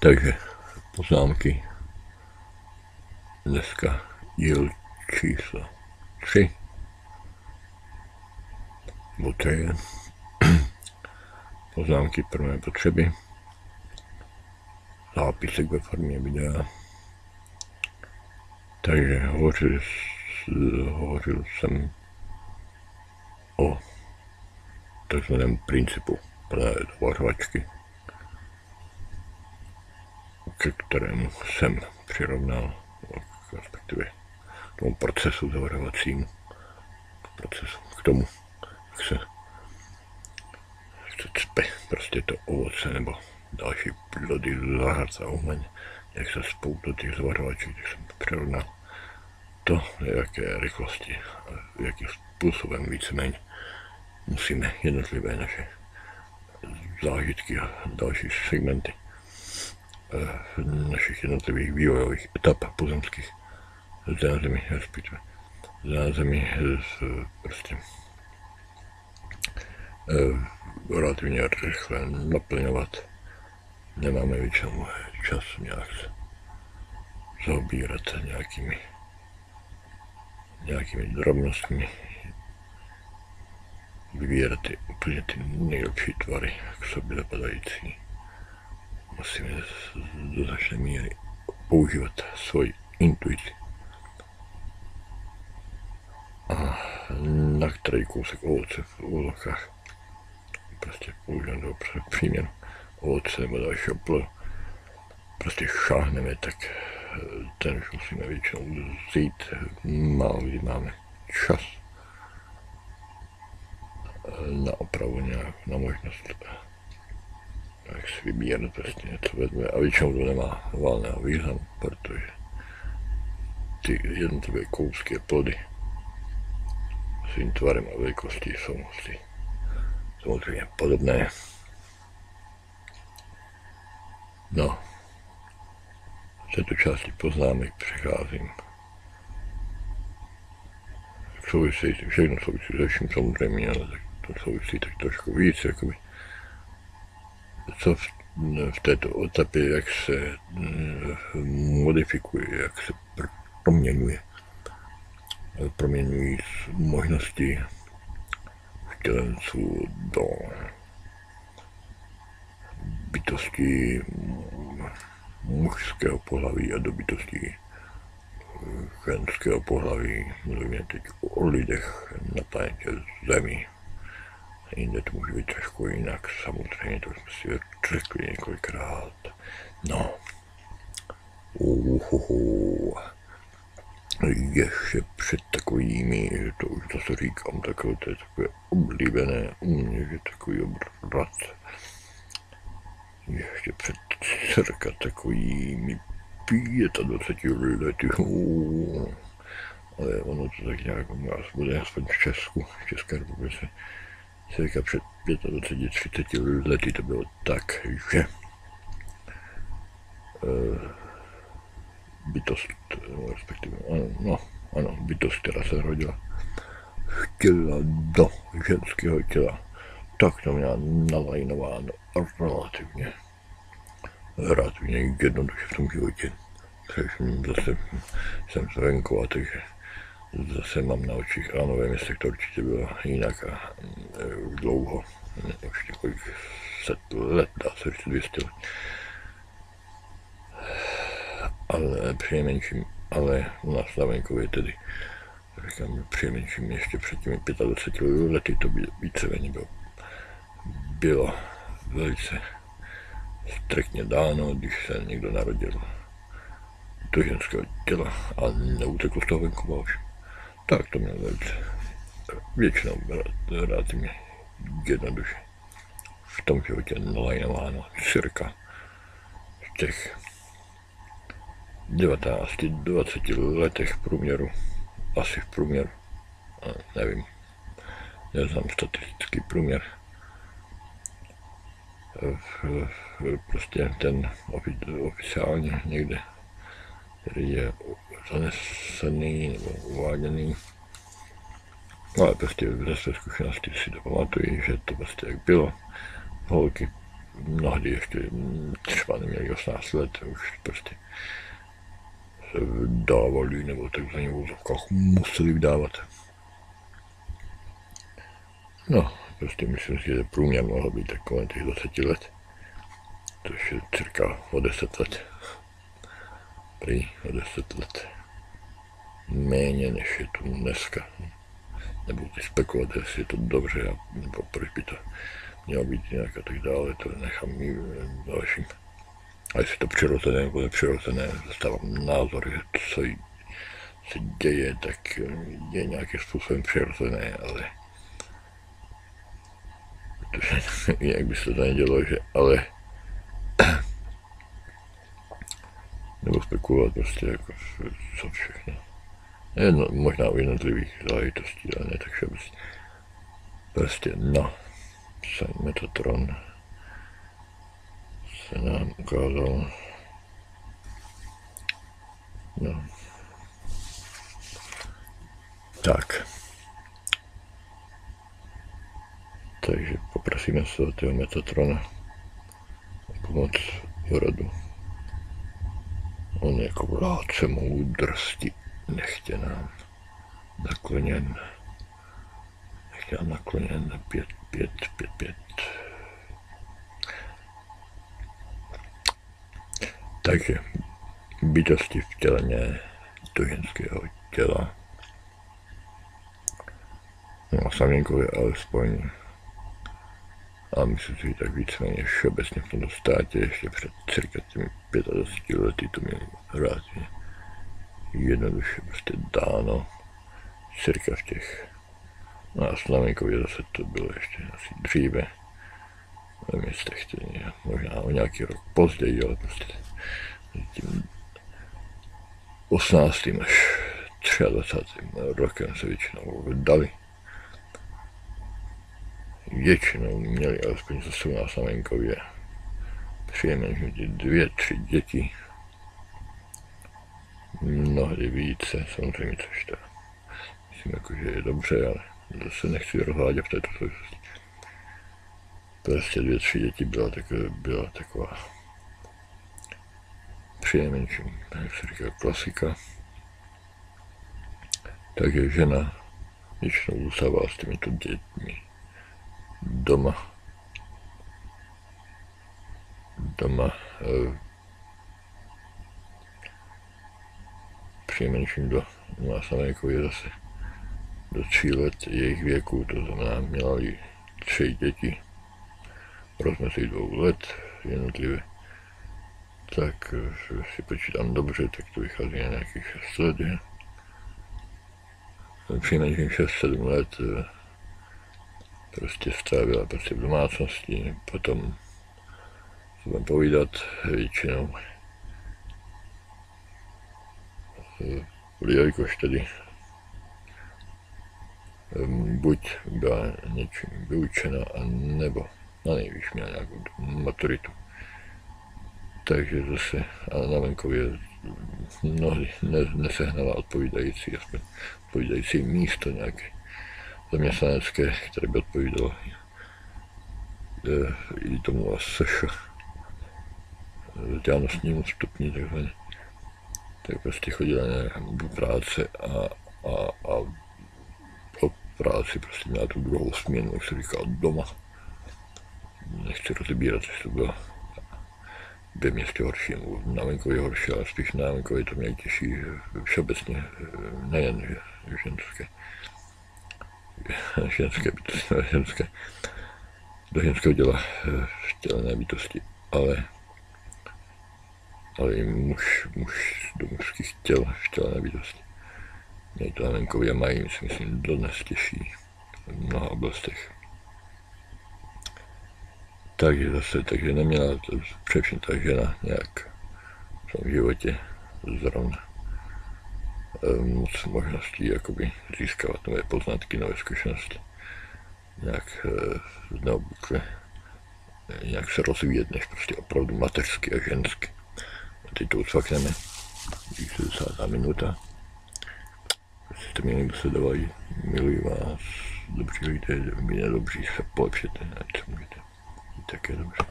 Takže poznámky. Dneska díl číslo 3. To je poznámky pro mé potřeby. Zápisek ve formě videa. Takže hovořil jsem o takzvaném principu plné zavařovačky, ke kterému jsem přirovnal, respektive k tomu procesu zavařovacímu, k tomu, jak se cpe prostě to ovoce nebo další plody zahrad a umění, jak se spou do těch zavařovaček, tak jsem přirovnal to, jaké rychlosti a jakým způsobem víceméně musíme jednotlivé naše zážitky a další segmenty našich jednotlivých vývojových etap pozemských zde na Zemi, respektive zde na Zemi prostě relativně rychle naplňovat. Nemáme většinou čas nějak zaobírat nějakými drobnostmi, vybírat úplně ty nejlepší tvary k sobě zapadající. Musíme do značné míry používat svoji intuici. A na který kousek ovoce v úvozovkách prostě používám do příměru ovoce nebo dalšího plodu prostě šáhneme, tak ten už musíme většinou vzít, málo kdy máme čas na opravu nějak, na možnost jak si vybírat prostě něco vezme a většinou to nemá valného významu, protože ty jednotlivé kousky a plody svým tvarem a velikostí jsou samozřejmě podobné. No, v této části poznámek přecházím souvisí, všechno souvisí se vším samozřejmě, ale tak to souvisí tak trošku víc, jakoby co v této etapě, jak se modifikuje, jak se proměňují možnosti vtělenců do bytosti mužského pohlaví a do bytosti ženského pohlaví. Mluvíme teď o lidech na planetě Zemi. Jinde to může být trošku jinak, samozřejmě, to jsme si řekli několikrát. No. Ještě před takovými, to už zase říkám, takové, to je takové oblíbené u mě, že takový obrat. Ještě před cirka takovými 25 lety, ale ono to tak nějak u nás bude, aspoň v Česku, v České republice, cirka před 25-30 lety to bylo tak, že bytost, respektive, ano, bytost, která se rodila, chtěla do ženského těla, tak to měla nalajnováno relativně jednoduše v tom životě. Především zase jsem z venkova, takže zase mám na očích, ano, nevím, jestli to určitě bylo jinak a už dlouho, už několik set let, dá se říct 200 let. Ale přinejmenším, ale u nás na venkově tedy, říkám, přinejmenším ještě před těmi 25 lety to víceméně bylo velice striktně dáno, když se někdo narodil do ženského těla a neutekl z toho venkova už. Tak to měl velice většinou relativně jednoduše v tom životě nalajnováno cirka v těch 19-20 letech v průměru, asi v průměru, nevím, neznám statistický průměr. Prostě ten oficiálně někde, který je zanesený nebo uváděný, ale prostě ze své zkušenosti si to pamatuji, že to prostě jak bylo. Holky mnohdy ještě třeba neměli 18 let, už prostě se vdávali, nebo takzvaně v úzovkách museli vdávat. No, prostě myslím si, že průměr mohl být tak kolem těch 20 let, což je cirka o 10 let. Prý o 10 let. Méně než je tu dneska. Nebudu teď spekulovat, jestli je to dobře, nebo proč by to mělo být jinak a tak dále, to nechám dalším. A jestli to přirozené nebo nepřirozené, zastávám názor, že to, co se děje, tak je nějakým způsobem přirozené, ale protože jinak by se to nedělo, že ale nebo spekulovat prostě jako co všechno. Jedno, možná u jednotlivých záležitostí, ale ne tak všeobecně. Prostě no, Metatron se nám ukázal. No. Tak. Takže poprosíme svatého Metatrona o pomoc v rodu. On jako vládce moudrosti nechtě nám nakloněn. Nechtě nám nakloněn 5, 5, 5, 5. Takže bytosti vtělené do ženského těla. No, Saměnkové alespoň. A myslím si, tak víceméně všeobecně v tomto státě ještě před cirka těmi 25 lety to měli relativně jednoduše prostě dáno. Cirka v těch. No a Slavenkově zase to bylo ještě asi dříve. Ve městech možná o nějaký rok později, ale prostě tím 18. až 23. rokem se většinou vdali. Většinou měli alespoň za 17 na venkově přinejmenším 2-3 děti. Mnohdy více, samozřejmě, což to myslím, jako, že je dobře, ale zase nechci rozvádět v této souvislosti. Prostě 2-3 děti byla taková přinejmenším, jak se říká, klasika. Takže žena většinou zůstává s těmito dětmi doma přinejmenším do jako je zase do 3 let jejich věku, to znamená, měla-li 3 děti v rozmezí 2 let jednotlivě, tak si počítám dobře, tak to vychází na nějakých 6 let, že? Přinejmenším 6-7 let prostě strávila prostě v domácnosti, potom se budeme povídat většinou. Jelikož tedy buď byla něčím vyučena, nebo na nejvíc měla nějakou maturitu. Takže zase na venkově mnohdy nesehnala odpovídající, aspoň odpovídající místo nějaké zaměstnanecké, které by odpovídalo i tomu SŠ, vzdělanostnímu stupni takzvaně. Tak prostě chodila do práce a po práci prostě měla tu druhou směnu, jak se říká, doma. Nechci rozebírat, jestli to bylo ve městě horší, nebo na venkově horší, ale spíš na venkově to měli těžší všeobecně, nejen že ženské do ženského děla vtělené bytosti, ale i muž do mužských těl vtělené bytosti. Měli to na venkově mají, myslím, dodnes těžší v mnoha oblastech. Takže neměla především ta žena nějak v tom životě zrovna moc možností jakoby získávat nové poznatky, nové zkušenosti, nějak neobvykle, nějak se rozvíjet, než prostě opravdu mateřsky a žensky. A teď to ucvakneme, 60. minuta. Jestli jste mě někdo sledovají, miluji vás, dobří lidé, vy nedobří se polepšete, ať se můžete. I také dobře.